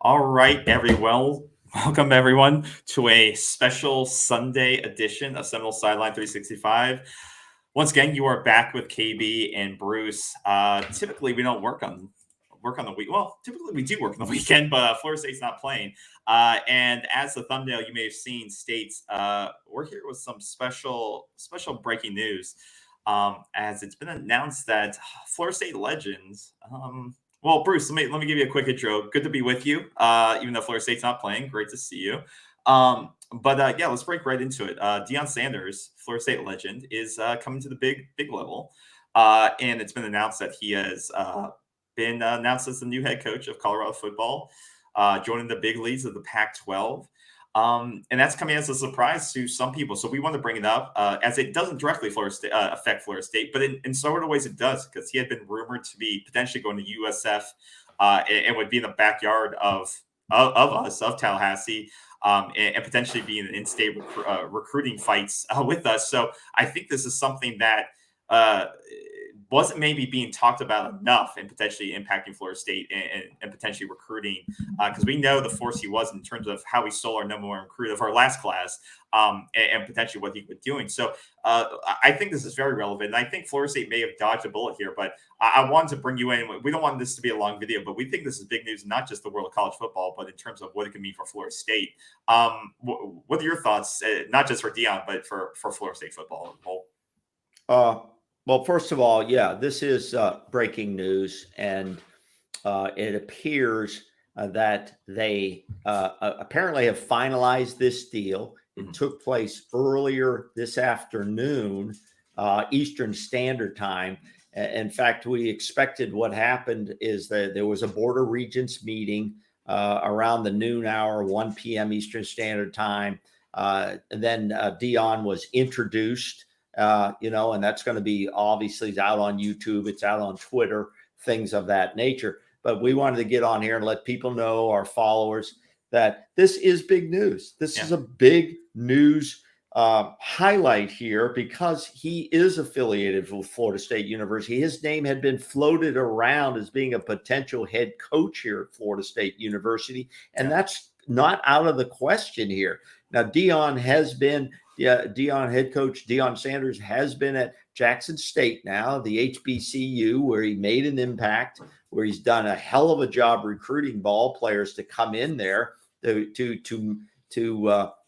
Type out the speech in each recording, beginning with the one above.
All right, everyone. Welcome, everyone, to a special Sunday edition of Seminole Sideline 365. Once again, you are back with KB and Bruce. Typically, we don't work on the week. Well, typically we do work on the weekend, but Florida State's not playing. And as the thumbnail you may have seen states, we're here with some special breaking news. As it's been announced that Florida State legends. Well, Bruce, let me give you a quick intro. Good to be with you, even though Florida State's not playing. Great to see you. But yeah, let's break right into it. Deion Sanders, Florida State legend, is coming to the big level, and it's been announced that he has been announced as the new head coach of Colorado football, joining the big leagues of the Pac-12. And that's coming as a surprise to some people. So we want to bring it up as it doesn't directly affect Florida State, but in sort of ways it does, because he had been rumored to be potentially going to USF and would be in the backyard of us, of Tallahassee, and potentially be in in-state recruiting fights with us. So I think this is something that wasn't maybe being talked about enough and potentially impacting Florida State and potentially recruiting, because we know the force he was in terms of how he stole our number one recruit of our last class, and potentially what he was doing. So I think this is very relevant. And I think Florida State may have dodged a bullet here, but I wanted to bring you in. We don't want this to be a long video, but we think this is big news, not just the world of college football, but in terms of what it can mean for Florida State. What are your thoughts, not just for Deion, but for Florida State football as a whole? Well, first of all, yeah, this is breaking news, and it appears that they apparently have finalized this deal. It took place earlier this afternoon, Eastern Standard Time. In fact, we expected what happened is that there was a Board of Regents meeting around the noon hour, 1 p.m. Eastern Standard Time. And then Deion was introduced. And that's going to be obviously it's out on YouTube, it's out on Twitter, things of that nature. But we wanted to get on here and let people know, our followers, that this is big news. This is a big news highlight here, because he is affiliated with Florida State University. His name had been floated around as being a potential head coach here at Florida State University, and that's not out of the question here. Now, Deion head coach Deion Sanders has been at Jackson State now, the HBCU, where he made an impact, where he's done a hell of a job recruiting ball players to come in there to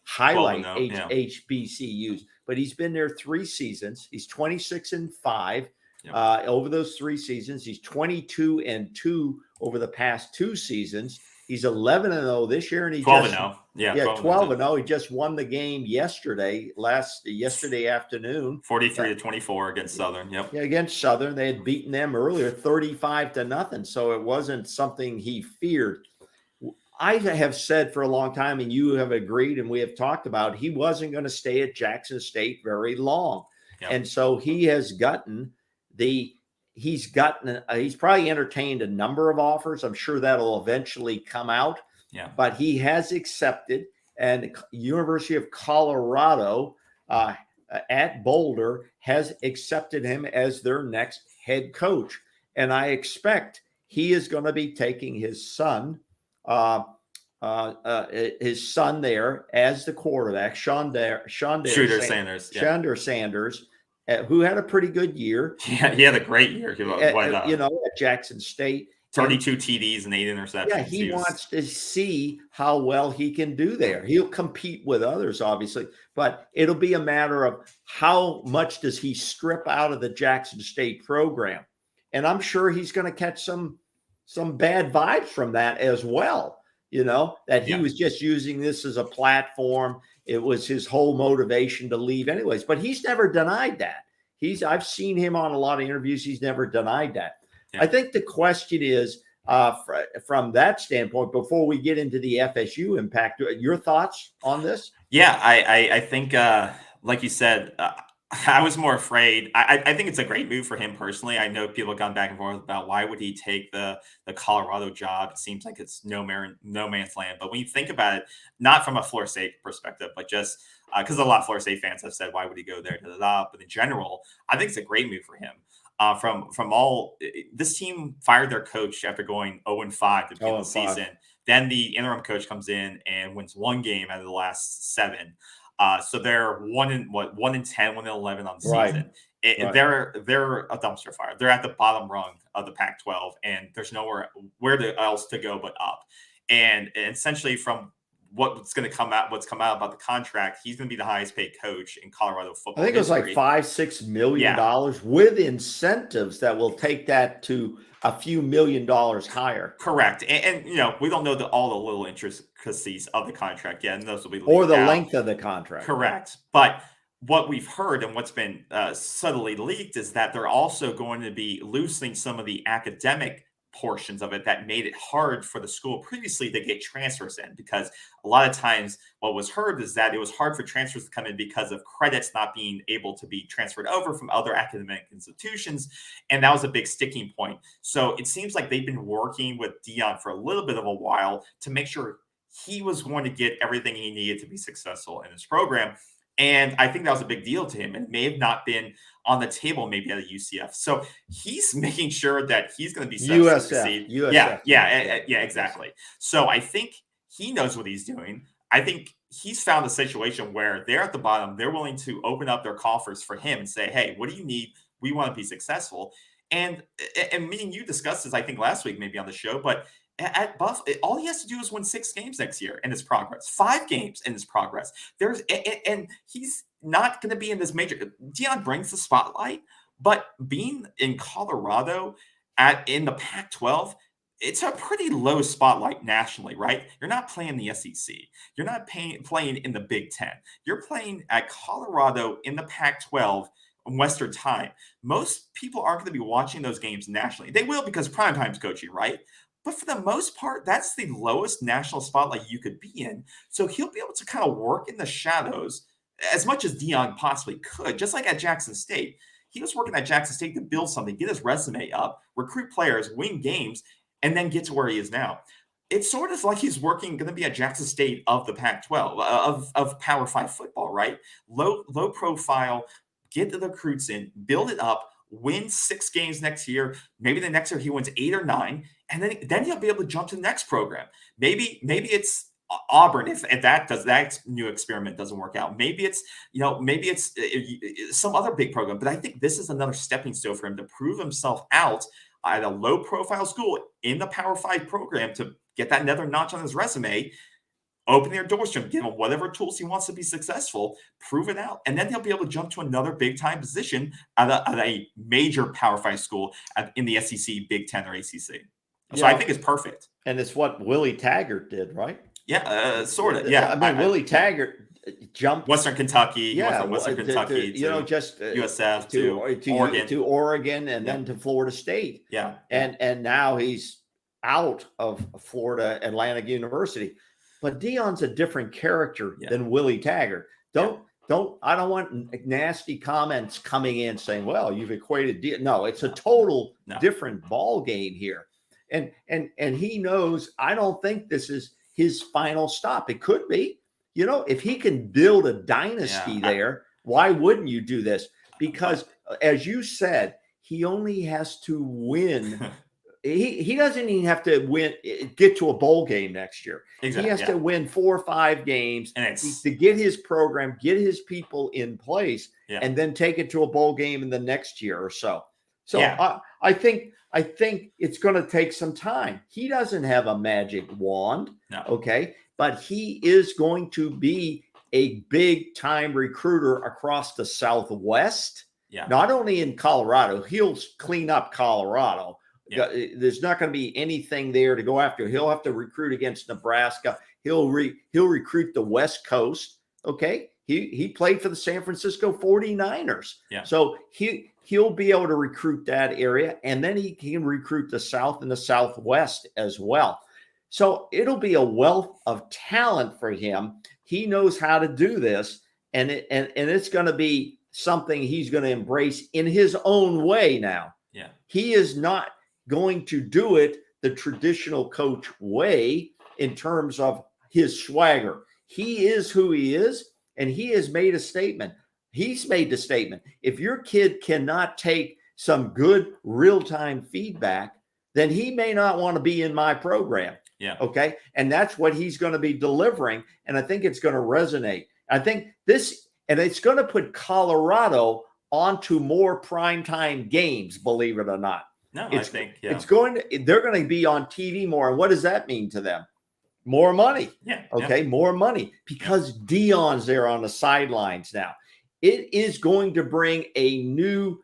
highlight HBCUs. But he's been there 3 seasons. He's 26-5 over those 3 seasons. He's 22-2 over the past 2 seasons. He's 11-0 this year, and he 12-0. 12-0. He just won the game yesterday afternoon. 43-24 against Southern. Yeah, against Southern. They had beaten them earlier 35-0. So it wasn't something he feared. I have said for a long time, and you have agreed, and we have talked about, he wasn't going to stay at Jackson State very long. And so he has gotten he's probably entertained a number of offers. I'm sure that'll eventually come out. But he has accepted, and University of Colorado at Boulder has accepted him as their next head coach. And I expect he is going to be taking his son there as the quarterback, Shooter Sanders, who had a pretty good year. Yeah, he had a great year. At Jackson State. 32 TDs and 8 interceptions. Yeah, he wants to see how well he can do there. He'll compete with others, obviously, but it'll be a matter of how much does he strip out of the Jackson State program. And I'm sure he's going to catch some bad vibes from that as well, that he was just using this as a platform. It was his whole motivation to leave anyways, but he's never denied that. I've seen him on a lot of interviews. He's never denied that. I think the question is, from that standpoint, before we get into the FSU impact, your thoughts on this? Yeah, I think, like you said, I was more afraid. I think it's a great move for him personally. I know people have gone back and forth about why would he take the Colorado job. It seems like it's no man's land. But when you think about it, not from a Florida State perspective, but just because a lot of Florida State fans have said, why would he go there? But in general, I think it's a great move for him. This team fired their coach after going 0-5 to begin the season. Then the interim coach comes in and wins 1 game out of the last 7. So they're 1-10, 1-11 on the season. Right. They're a dumpster fire. They're at the bottom rung of the Pac-12, and there's nowhere else to go but up. And essentially, from what's come out about the contract, he's going to be the highest paid coach in Colorado football. I think it was like $5-6 million with incentives that will take that to a few $1 million higher. Correct. And we don't know all the little intricacies of the contract yet, and those will be or the out. length of the contract. Correct. But what we've heard and what's been subtly leaked is that they're also going to be loosening some of the academic portions of it that made it hard for the school previously to get transfers in, because a lot of times what was heard is that it was hard for transfers to come in because of credits not being able to be transferred over from other academic institutions, and that was a big sticking point. So it seems like they've been working with Deion for a little bit of a while to make sure he was going to get everything he needed to be successful in his program. And I think that was a big deal to him, and may have not been on the table maybe at a UCF. So he's making sure that he's going to be set to succeed. USF. Yeah, exactly. So I think he knows what he's doing. I think he's found a situation where they're at the bottom. They're willing to open up their coffers for him and say, hey, what do you need? We want to be successful. And me and you discussed this, I think, last week, maybe on the show, but at Buff, all he has to do is win 6 games next year in his progress, 5 games in his progress. And he's not going to be in this major. Deion brings the spotlight, but being in Colorado in the Pac-12, it's a pretty low spotlight nationally, right? You're not playing the SEC. You're not playing in the Big Ten. You're playing at Colorado in the Pac-12 Western time. Most people aren't going to be watching those games nationally. They will because primetime's coaching, right? But for the most part, that's the lowest national spotlight you could be in. So he'll be able to kind of work in the shadows as much as Deion possibly could, just like at Jackson State. He was working at Jackson State to build something, get his resume up, recruit players, win games, and then get to where he is now. It's sort of like he's going to be at Jackson State of the Pac-12, of Power 5 football, right? Low profile, get the recruits in, build it up, win 6 games next year. Maybe the next year he wins 8 or 9, and then he'll be able to jump to the next program. Maybe it's Auburn if that new experiment doesn't work out. Maybe it's some other big program. But I think this is another stepping stone for him to prove himself out at a low profile school in the Power 5 program to get that another notch on his resume. Open their doors to him, give him whatever tools he wants to be successful, prove it out, and then he'll be able to jump to another big-time position at a major Power 5 school in the SEC, Big Ten, or ACC. So I think it's perfect. And it's what Willie Taggart did, right? Yeah, sort of. Yeah, I mean, Willie Taggart jumped Western Kentucky. Yeah, Western Kentucky. just USF to Oregon, and then to Florida State. Yeah, and now he's out of Florida Atlantic University. But Deion's a different character than Willie Taggart. I don't want nasty comments coming in saying, well, you've equated Deion. No, it's a total different ball game here. And he knows, I don't think this is his final stop. It could be, if he can build a dynasty there, why wouldn't you do this? Because as you said, he only has to win. He doesn't even have to get to a bowl game next year. Exactly, he has to win 4 or 5 games to get his program, get his people in place, and then take it to a bowl game in the next year or so. So I think it's going to take some time. He doesn't have a magic wand, okay? But he is going to be a big-time recruiter across the Southwest, not only in Colorado. He'll clean up Colorado. There's not going to be anything there to go after. He'll have to recruit against Nebraska. He'll recruit the West Coast. Okay. He played for the San Francisco 49ers. Yeah. So he'll be able to recruit that area, and then he can recruit the South and the Southwest as well. So it'll be a wealth of talent for him. He knows how to do this, and it's going to be something he's going to embrace in his own way now. Yeah. He is not going to do it the traditional coach way in terms of his swagger. He is who he is, and he has made a statement. He's made the statement. If your kid cannot take some good real-time feedback, then he may not want to be in my program. Yeah. Okay. And that's what he's going to be delivering. And I think it's going to resonate. I think and it's going to put Colorado onto more primetime games, believe it or not. No, It's, I think, they're going to be on TV more. And what does that mean to them? More money. Yeah. Okay. Yeah. More money because Deion's there on the sidelines now. It is going to bring a new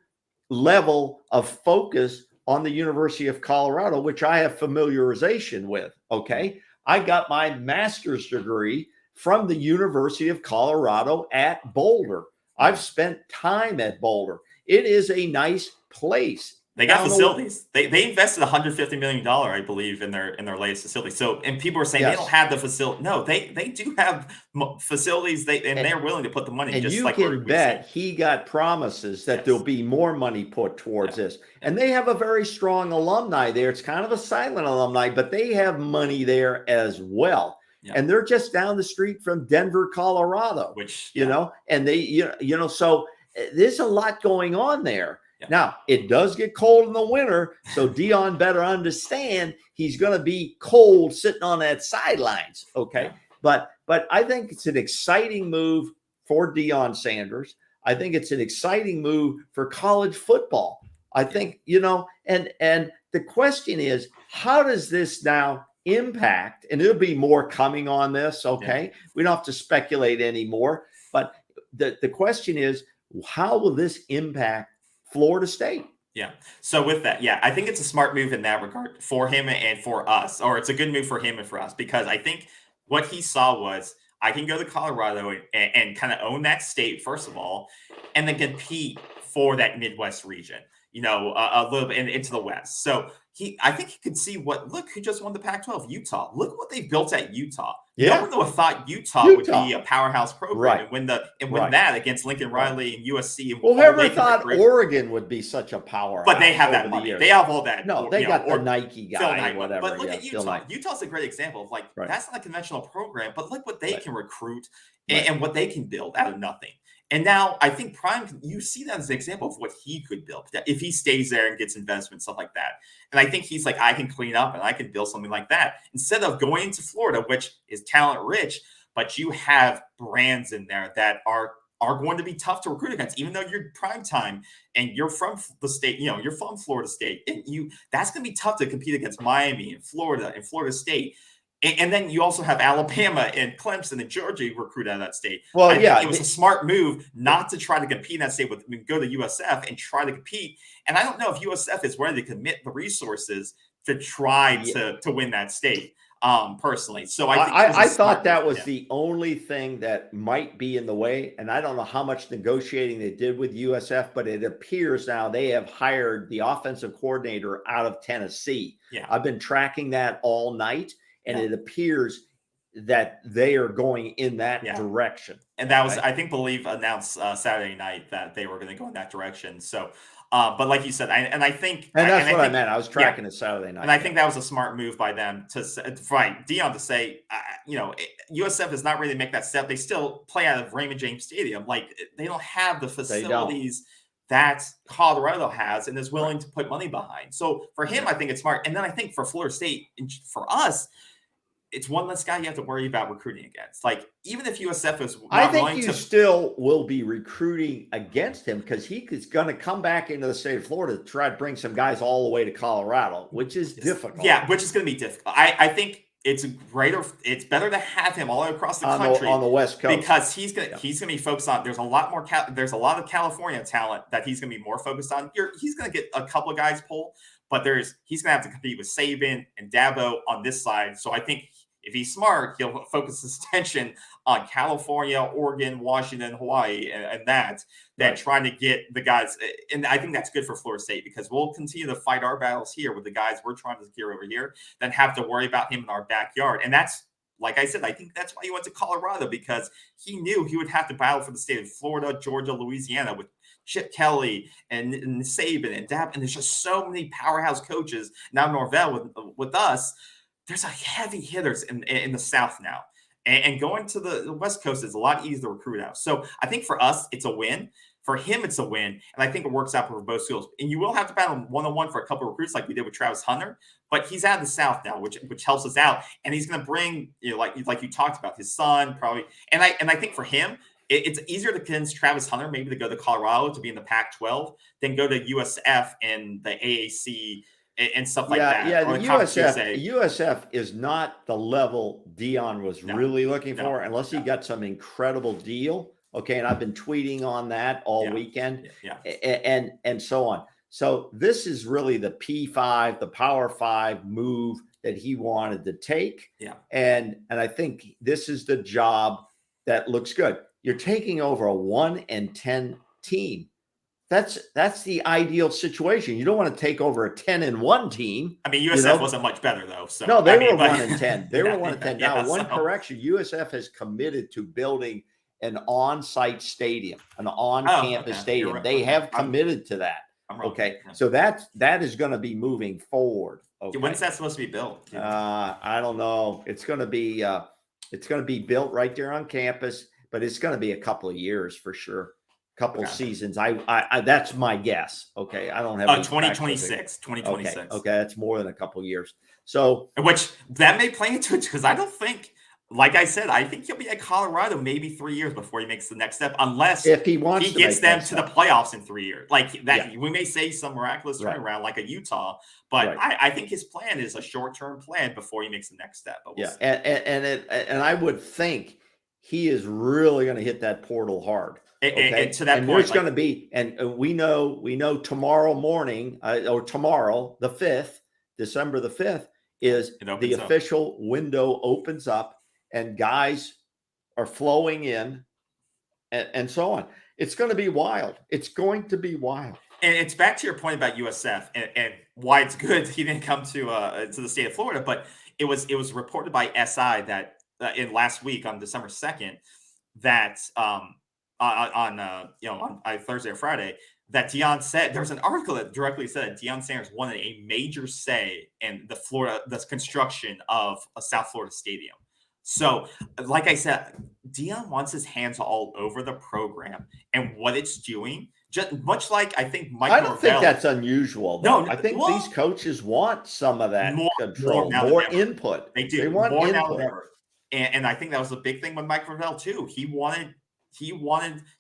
level of focus on the University of Colorado, which I have familiarization with. Okay. I got my master's degree from the University of Colorado at Boulder. I've spent time at Boulder. It is a nice place. They got facilities. They invested $150 million, I believe, in their latest facility. So, and people are saying they don't have the facility. No, they do have facilities. They're willing to put the money. And just you like can bet he got promises that there'll be more money put towards this. And they have a very strong alumni there. It's kind of a silent alumni, but they have money there as well. And they're just down the street from Denver, Colorado. Which you know, and they so there's a lot going on there. Now, it does get cold in the winter, so Deion better understand he's going to be cold sitting on that sidelines, okay? But I think it's an exciting move for Deion Sanders. I think it's an exciting move for college football. I think, and the question is, how does this now impact, and there'll be more coming on this, okay? We don't have to speculate anymore, but the question is, how will this impact Florida State? Yeah. So with that, I think it's a smart move in that regard for him and for us, or it's a good move for him and for us, because I think what he saw was I can go to Colorado and kind of own that state, first of all, and then compete for that Midwest region, a little bit into the West. So I think he could see look who just won the Pac-12, Utah. Look what they built at Utah. No one would have thought Utah would be a powerhouse program and win that against Lincoln Riley and USC. Well, whoever thought Oregon would be such a powerhouse? But they have that money. They have all that. No, they got the Nike guy, whatever. But look at Utah. Utah's a great example of that's not a conventional program, but look what they can recruit and what they can build out of nothing. And now I think Prime, you see that as an example of what he could build if he stays there and gets investment, stuff like that. And I think he's like, I can clean up and I can build something like that instead of going to Florida, which is talent rich, but you have brands in there that are going to be tough to recruit against, even though you're prime time and you're from the state, you're from Florida State, and that's going to be tough to compete against Miami and Florida and Florida State. And then you also have Alabama and Clemson and Georgia recruit out of that state. Well, it was a smart move not to try to compete in that state go to USF and try to compete. And I don't know if USF is ready to commit the resources to try to win that state. Personally, so I thought that was the only thing that might be in the way, and I don't know how much negotiating they did with USF, but it appears now they have hired the offensive coordinator out of Tennessee. I've been tracking that all night. And it appears that they are going in that direction. And that was, I think, announced Saturday night that they were going to go in that direction. So, but like you said, I think, and that's what I meant. I was tracking it Saturday night, and I think that was a smart move by them to Deion to say, USF is not really make that step. They still play out of Raymond James Stadium. Like they don't have the facilities that Colorado has and is willing to put money behind. So for him, I think it's smart. And then I think for Florida State, for us, it's one less guy you have to worry about recruiting against. Like, even if USF is I think you still will be recruiting against him because he is going to come back into the state of Florida to try to bring some guys all the way to Colorado, which is difficult. Yeah, which is going to be difficult. I think it's better to have him all across the country on the West Coast because he's going to be focused on. There's a lot of California talent that he's going to be more focused on. He's going to get a couple of guys pulled, but he's going to have to compete with Saban and Dabo on this side. So I think if he's smart, he'll focus his attention on California, Oregon, Washington, Hawaii, and trying to get the guys. And I think that's good for Florida State because we'll continue to fight our battles here with the guys we're trying to secure over here, then have to worry about him in our backyard. And that's, like I said, I think that's why he went to Colorado, because he knew he would have to battle for the state of Florida, Georgia, Louisiana with Chip Kelly and Saban and Dab. And there's just so many powerhouse coaches. Now Norvell with us. There's a heavy hitters in the South now. And going to the West Coast is a lot easier to recruit out. So I think for us, it's a win. For him, it's a win, and I think it works out for both schools. And you will have to battle one-on-one for a couple of recruits like we did with Travis Hunter, but he's out of the South now, which helps us out. And he's going to bring, like you talked about, his son probably. And I think for him, it's easier to convince Travis Hunter maybe to go to Colorado to be in the Pac-12 than go to USF and the AAC and stuff like that. Yeah, Or the USF is not the level Deion was really looking for, unless he got some incredible deal. Okay, and I've been tweeting on that all weekend, and so on. So this is really the P5, the Power 5 move that he wanted to take. Yeah, and I think this is the job that looks good. You're taking over a 1-10 team. That's the ideal situation. You don't want to take over a 10-1 team. I mean, USF wasn't much better though. So no, they were 1-10. They were 1-10. Now, one so. correction: USF has committed to building an on-site stadium, an on-campus stadium. Right. They have committed to that. Okay, so that is going to be moving forward. Okay. When's that supposed to be built? I don't know. It's going to be built right there on campus, but it's going to be a couple of years for sure. Couple seasons. I that's my guess. Okay. I don't have 2026. Okay, that's more than a couple of years. So which that may play into it because I don't think, like I said, I think he'll be at Colorado maybe 3 years before he makes the next step, unless if he wants he gets them to the playoffs in 3 years. Like that, we may say some miraculous turnaround like a Utah, but I think his plan is a short-term plan before he makes the next step. But we'll see. And I would think he is really going to hit that portal hard. Okay. And to that point, there's going to be, and we know tomorrow morning or tomorrow, the 5th, December the 5th, is the official window opens up and guys are flowing in and so on. It's going to be wild. It's going to be wild. And it's back to your point about USF and why it's good he didn't come to the state of Florida, but it was reported by SI that in last week on December 2nd that on Thursday or Friday that Deion said there's an article that directly said Deion Sanders wanted a major say in the construction of a South Florida stadium. So, like I said, Deion wants his hands all over the program and what it's doing. Just much like I think Mike. I don't think that's unusual. Though. No, I think these coaches want some of that control, more input. They do. They want more input. And I think that was a big thing with Mike Gravel too. He wanted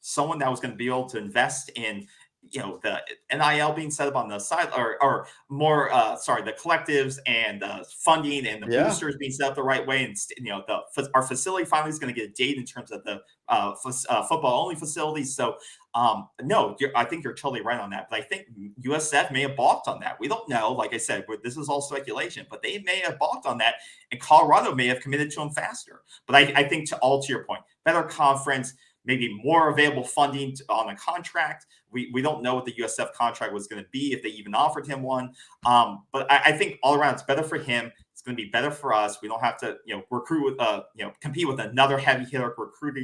someone that was going to be able to invest in, the NIL being set up on the side or more, the collectives and funding and the boosters being set up the right way. And, our facility finally is going to get a date in terms of the football only facilities. So, no, I think you're totally right on that. But I think USF may have balked on that. We don't know. Like I said, this is all speculation, but they may have balked on that. And Colorado may have committed to them faster. But I think to your point, better conference, maybe more available funding on a contract. We don't know what the USF contract was going to be, if they even offered him one. But I think all around it's better for him. It's going to be better for us. We don't have to, recruit with, compete with another heavy hitter recruiter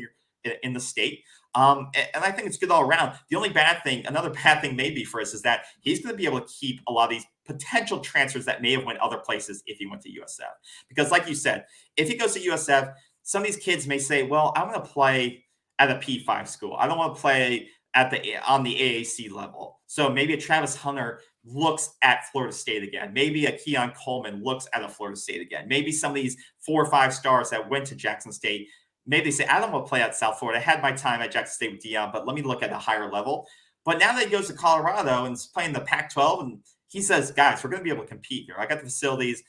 in the state. And I think it's good all around. The only another bad thing maybe for us is that he's going to be able to keep a lot of these potential transfers that may have went other places if he went to USF. Because like you said, if he goes to USF, some of these kids may say, well, I want to play at a P5 school. I don't want to play on the AAC level. So maybe a Travis Hunter looks at Florida State again. Maybe a Keon Coleman looks at a Florida State again. Maybe some of these 4 or 5 stars that went to Jackson State, maybe they say, I don't want to play at South Florida. I had my time at Jackson State with Deion, but let me look at a higher level. But now that he goes to Colorado and is playing the Pac-12, and he says, guys, we're going to be able to compete here. I got the facilities.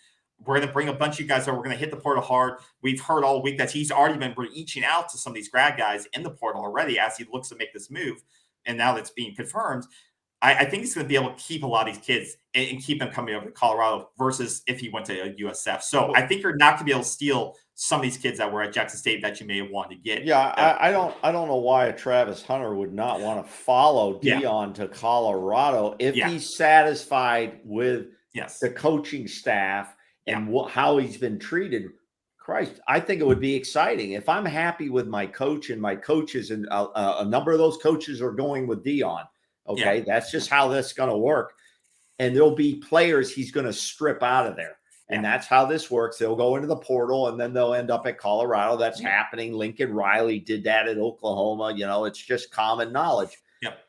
We're going to bring a bunch of you guys over. We're going to hit the portal hard. We've heard all week that he's already been reaching out to some of these grad guys in the portal already as he looks to make this move. And now that's being confirmed. I think he's going to be able to keep a lot of these kids and keep them coming over to Colorado versus if he went to a USF. So I think you're not going to be able to steal some of these kids that were at Jackson State that you may have wanted to get. Yeah, I don't know why a Travis Hunter would not want to follow Deion to Colorado if he's satisfied with the coaching staff and how he's been treated. Christ, I think it would be exciting if I'm happy with my coach and my coaches, and a number of those coaches are going with Deion. Okay, that's just how this is going to work. And there'll be players he's going to strip out of there. And that's how this works. They'll go into the portal and then they'll end up at Colorado. That's happening. Lincoln Riley did that at Oklahoma. It's just common knowledge. Yep.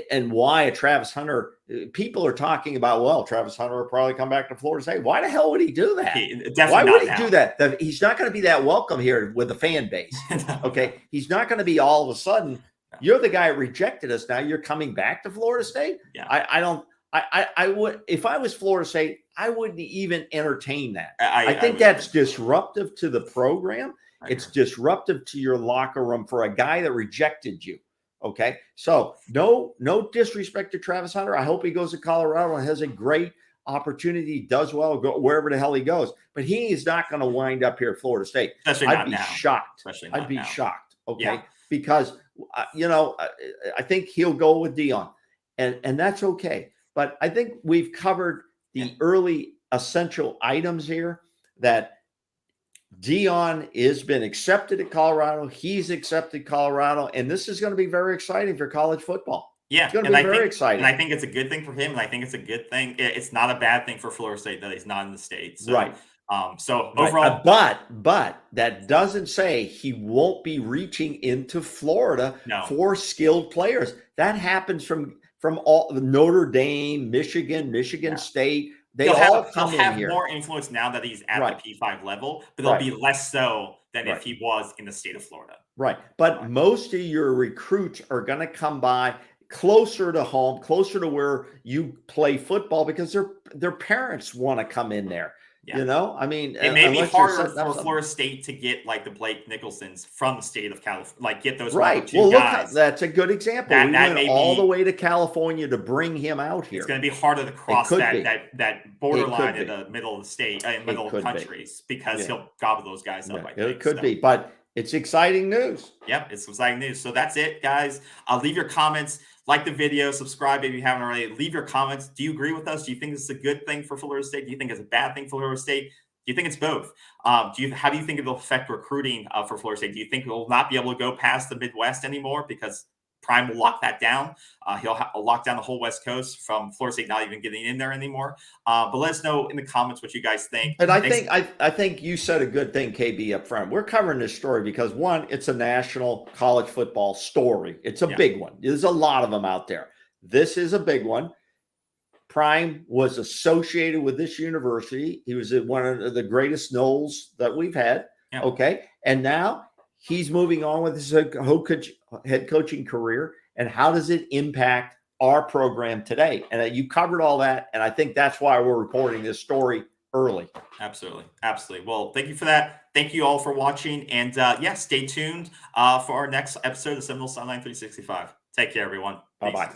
And why a Travis Hunter, people are talking about, well, Travis Hunter will probably come back to Florida State. Why the hell would he do that? Why would he do that? He's not going to be that welcome here with the fan base. Okay. He's not going to be all of a sudden, you're the guy that rejected us. Now you're coming back to Florida State. Yeah. I would, if I was Florida State, I wouldn't even entertain that. I think that's disruptive to the program. It's disruptive to your locker room for a guy that rejected you. Okay. So no disrespect to Travis Hunter. I hope he goes to Colorado and has a great opportunity, does well, go wherever the hell he goes. But he is not going to wind up here at Florida State. I'd be shocked. I'd be shocked. Okay. Because, I think he'll go with Deion, and that's okay. But I think we've covered the early essential items here that Deion has been accepted at Colorado. He's accepted Colorado, and this is going to be very exciting for college football. Yeah, it's going to be very exciting. And I think it's a good thing for him, and I think it's a good thing. It's not a bad thing for Florida State that he's not in the state. So, right. So overall, but that doesn't say he won't be reaching into Florida for skilled players. That happens from all Notre Dame, Michigan State. They'll have more influence now that he's at the P5 level, but they'll be less so than if he was in the state of Florida. Right. But most of your recruits are going to come by closer to home, closer to where you play football, because their parents want to come in there. Yeah. I mean, it may be harder for Florida State to get like the Blake Nicholsons from the state of California, like get those right. Well, look, that's a good example. We went all the way to California to bring him out here. It's going to be harder to cross that borderline in the middle of the state, in the middle of countries, because he'll gobble those guys up. I think it could be, but it's exciting news. Yep, it's exciting news. So that's it, guys. Leave your comments. Like the video, subscribe if you haven't already. Leave your comments. Do you agree with us? Do you think this is a good thing for Florida State? Do you think it's a bad thing for Florida State? Do you think it's both? How do you think it'll affect recruiting for Florida State? Do you think we'll not be able to go past the Midwest anymore because Prime will lock that down? He'll lock down the whole West Coast from Florida State not even getting in there anymore. But let us know in the comments what you guys think. And I think you said a good thing, KB, up front. We're covering this story because, one, it's a national college football story. It's a big one. There's a lot of them out there. This is a big one. Prime was associated with this university. He was one of the greatest Noles that we've had. Yeah. Okay. And now he's moving on with his head coaching career. And how does it impact our program today? And you covered all that. And I think that's why we're reporting this story early. Absolutely. Absolutely. Well, thank you for that. Thank you all for watching. And stay tuned for our next episode of Seminoles Sideline 365. Take care, everyone. Bye-bye.